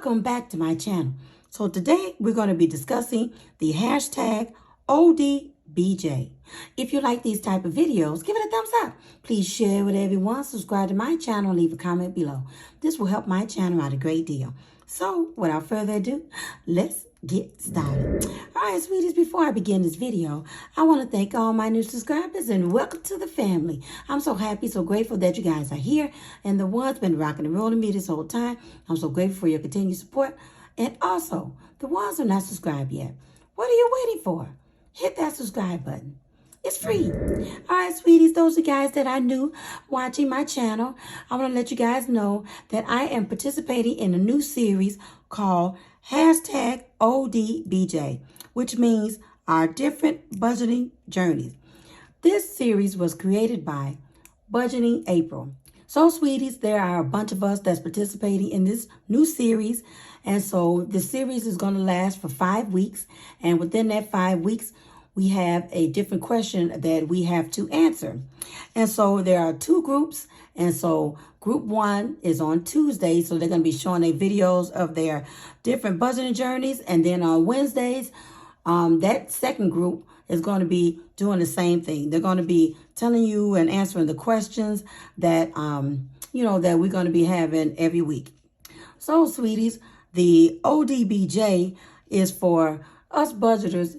welcome back to my channel. So today we're going to be discussing the hashtag ODBJ. If you like these type of videos, give it a thumbs up. Please share with everyone, subscribe to my channel, and leave a comment below. This will help my channel out a great deal. So without further ado, let's get started. All right, sweeties, before I begin this video, I want to thank all my new subscribers and welcome to the family. I'm so happy, so grateful that you guys are here, and the ones been rocking and rolling me this whole time. I'm so grateful for your continued support. And also, the ones who are not subscribed yet, what are you waiting for? Hit that subscribe button. It's free. All right, sweeties, those are guys that are new watching my channel. I want to let you guys know that I am participating in a new series called hashtag ODBJ, which means our different budgeting journeys. This series was created by Budgeting April. So, sweeties, there are a bunch of us that's participating in this new series. And so the series is going to last for 5 weeks. And within that 5 weeks, we have a different question that we have to answer. And so there are 2 groups. And so group 1 is on Tuesday. So they're going to be showing their videos of their different budgeting journeys. And then on Wednesdays, that second group is going to be doing the same thing. They're going to be telling you and answering the questions that, that we're going to be having every week. So, sweeties, the ODBJ is for us budgeters,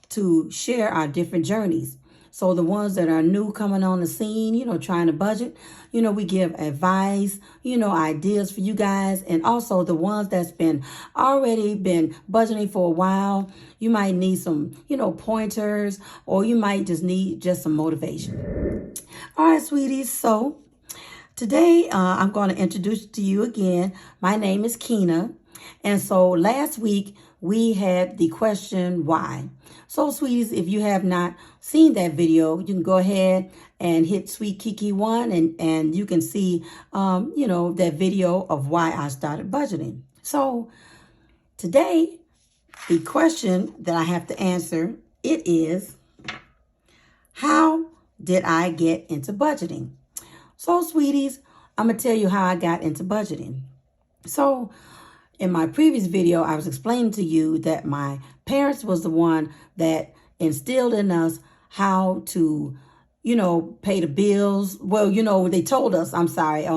to share our different journeys. So the ones that are new coming on the scene, trying to budget, we give advice, ideas for you guys. And also the ones that's already been budgeting for a while, you might need some, pointers, or you might just need some motivation. All right, sweeties. So today I'm going to introduce to you again. My name is Keena. And so last week we had the question, why? So, sweeties, if you have not seen that video, you can go ahead and hit Sweet Kiki 1 and you can see, that video of why I started budgeting. So today, the question that I have to answer, it is, how did I get into budgeting? So, sweeties, I'm going to tell you how I got into budgeting. So, in my previous video, I was explaining to you that my parents was the one that instilled in us how to, pay the bills. Well, they told us, on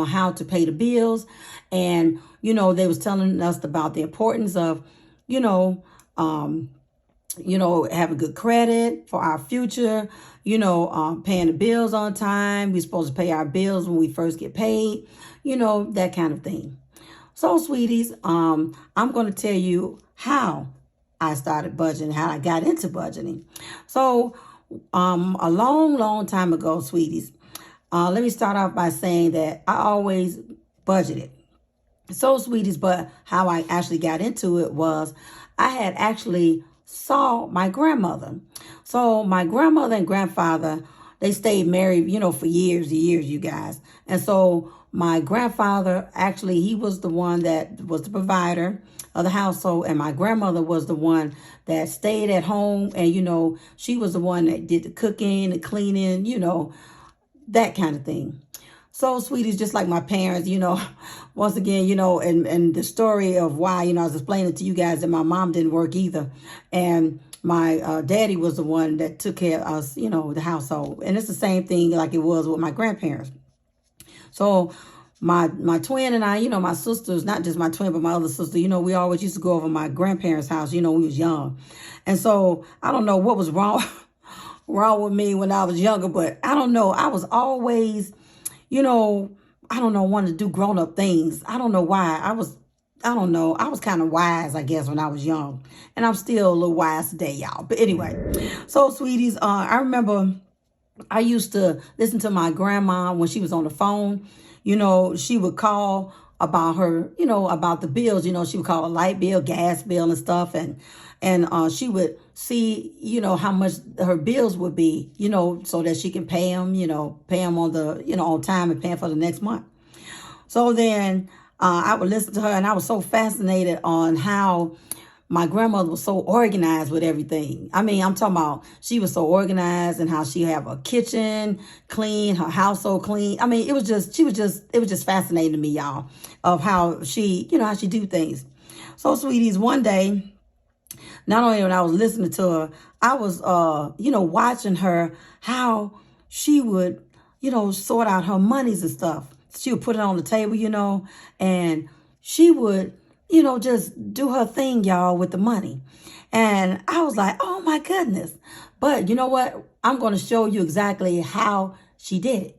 how to pay the bills. And, they was telling us about the importance of, having good credit for our future, paying the bills on time. We're supposed to pay our bills when we first get paid, that kind of thing. So, sweeties, I'm going to tell you how I started budgeting, how I got into budgeting. So, a long time ago, sweeties, let me start off by saying that I always budgeted. So, sweeties, but how I actually got into it was I had actually saw my grandmother. So, my grandmother and grandfather, they stayed married, for years and years, you guys. And so my grandfather, actually, he was the one that was the provider of the household. And my grandmother was the one that stayed at home. And, she was the one that did the cooking, the cleaning, that kind of thing. So, sweeties, just like my parents, once again, and the story of why, I was explaining to you guys that my mom didn't work either. And my daddy was the one that took care of us, the household. And it's the same thing like it was with my grandparents. So my twin and I, my sisters, not just my twin, but my other sister, we always used to go over my grandparents' house, when we was young. And so I don't know what was wrong with me when I was younger, but I don't know. I was always, wanting to do grown up things. I don't know why. I was kind of wise, I guess, when I was young. And I'm still a little wise today, y'all. But anyway, so, sweeties, I remember I used to listen to my grandma when she was on the phone. She would call about her, about the bills. She would call a light bill, gas bill and stuff. And she would see, how much her bills would be, so that she can pay them, on the, on time and pay them for the next month. So then I would listen to her, and I was so fascinated on how my grandmother was so organized with everything. I mean, I'm talking about she was so organized and how she have a kitchen clean, her household clean. I mean, it was just fascinating to me, y'all, of how how she do things. So, sweeties, one day, not only when I was listening to her, I was, watching her, how she would, sort out her monies and stuff. She would put it on the table, and she would, just do her thing, y'all, with the money. And I was like, oh my goodness. But you know what? I'm going to show you exactly how she did it.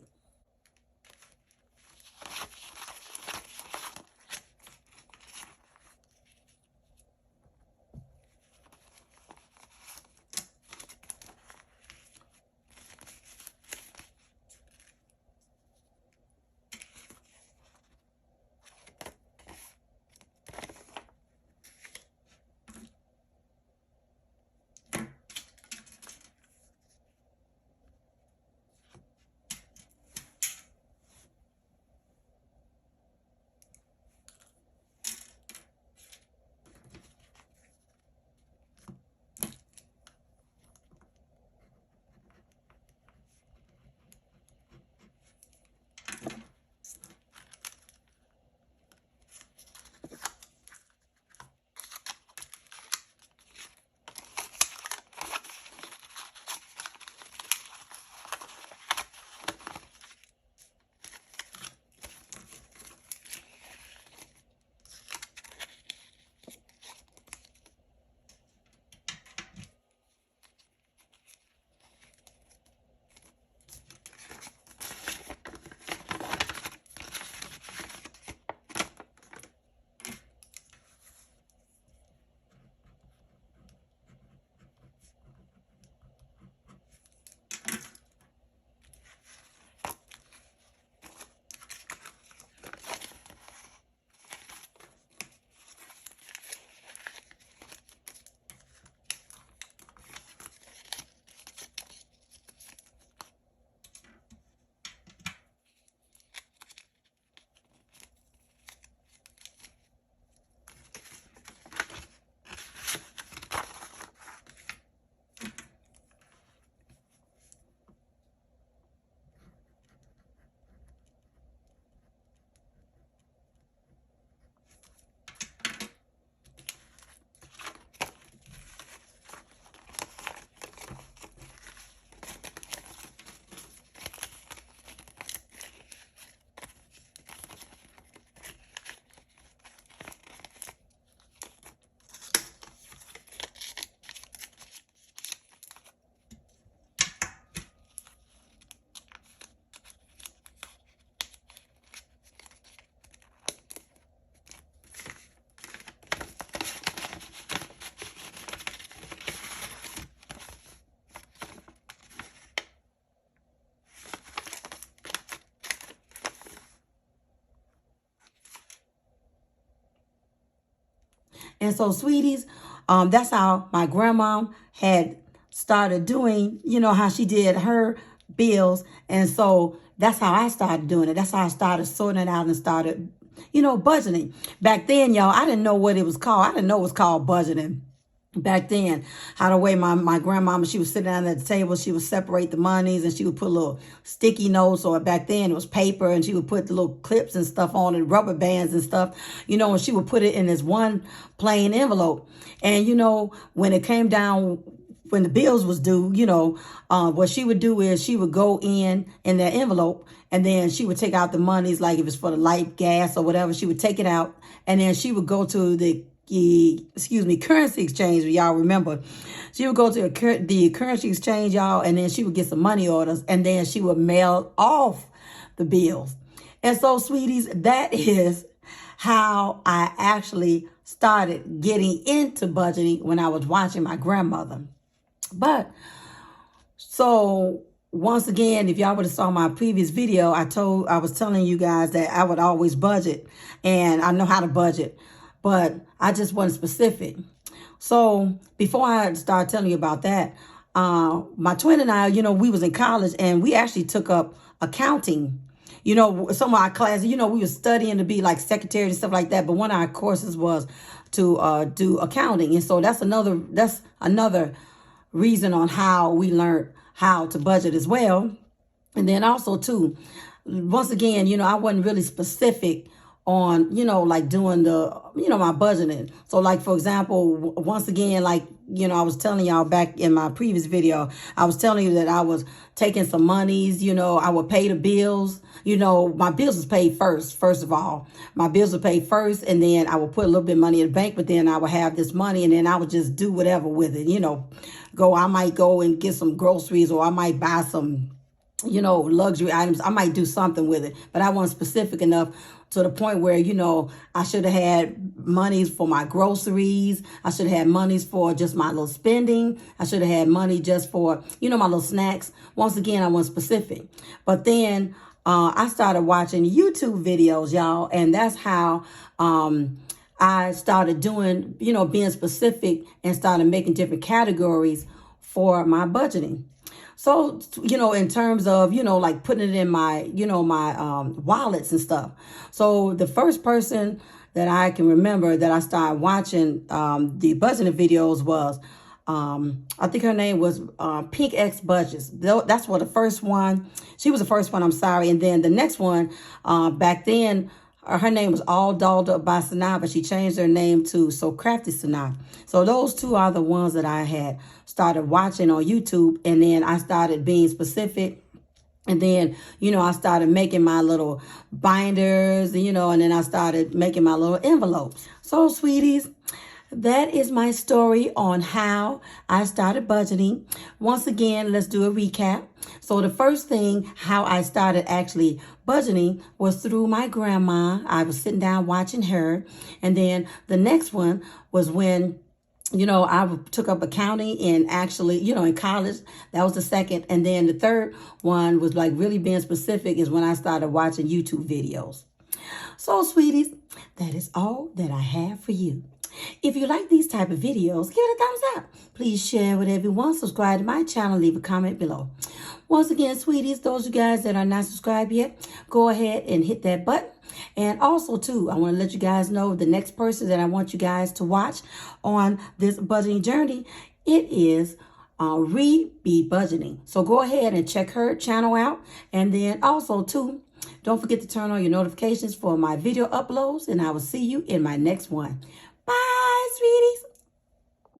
And so, sweeties, that's how my grandma had started doing, how she did her bills. And so that's how I started doing it. That's how I started sorting it out and started, budgeting. Back then, y'all, I didn't know what it was called. I didn't know it was called budgeting back then. How the way my grandmama, she was sitting down at the table, she would separate the monies and she would put little sticky notes, or back then it was paper, and she would put the little clips and stuff on it, rubber bands and stuff, and she would put it in this one plain envelope. And when it came down, when the bills was due, what she would do is she would go in that envelope, and then she would take out the monies, like if it's for the light, gas, or whatever, she would take it out, and then she would go to the currency exchange. Y'all remember, she would go to the currency exchange, y'all, and then she would get some money orders, and then she would mail off the bills. And so, sweeties, that is how I actually started getting into budgeting, when I was watching my grandmother. But so once again, if y'all would have saw my previous video, I was telling you guys that I would always budget, and I know how to budget, but I just wasn't specific. So before I start telling you about that, my twin and I, we was in college, and we actually took up accounting. You know, some of our classes, you know, we were studying to be like secretaries and stuff like that. But one of our courses was to do accounting. And so that's another reason on how we learned how to budget as well. And then also too, once again, you know, I wasn't really specific on, you know, like doing the, you know, my budgeting. So like, for example, once again, like, you know, I was telling y'all back in my previous video, I was telling you that I was taking some monies, you know, I would pay the bills. You know, my bills was paid first of all. My bills were paid first, and then I would put a little bit of money in the bank, but then I would have this money, and then I would just do whatever with it, you know. I might go and get some groceries, or I might buy some, you know, luxury items. I might do something with it, but I wasn't specific enough to the point where, you know, I should have had monies for my groceries. I should have had monies for just my little spending. I should have had money just for, you know, my little snacks. Once again, I wasn't specific. But then I started watching YouTube videos, y'all, and that's how I started doing, you know, being specific and started making different categories for my budgeting. So, you know, in terms of, you know, like putting it in my, you know, my wallets and stuff. So the first person that I can remember that I started watching the budgeting videos was, I think her name was Pink X Budgets. That's what the first one, she was the first one, I'm sorry. And then the next one, back then, her name was All Dolled Up by Sanaa, but she changed her name to So Crafty Sanaa. So those two are the ones that I had started watching on YouTube. And then I started being specific. And then, you know, I started making my little binders, you know, and then I started making my little envelopes. So, sweeties, that is my story on how I started budgeting. Once again, let's do a recap. So the first thing, how I started actually budgeting was through my grandma. I was sitting down watching her. And then the next one was when, you know, I took up accounting and actually, you know, in college. That was the second. And then the third one was like really being specific is when I started watching YouTube videos. So, sweeties, that is all that I have for you. If you like these type of videos, give it a thumbs up. Please share with everyone. Subscribe to my channel. Leave a comment below. Once again, sweeties, those of you guys that are not subscribed yet, go ahead and hit that button. And also, too, I want to let you guys know the next person that I want you guys to watch on this budgeting journey, it is Be Budgeting. So go ahead and check her channel out. And then also, too, don't forget to turn on your notifications for my video uploads. And I will see you in my next one. Bye, sweeties.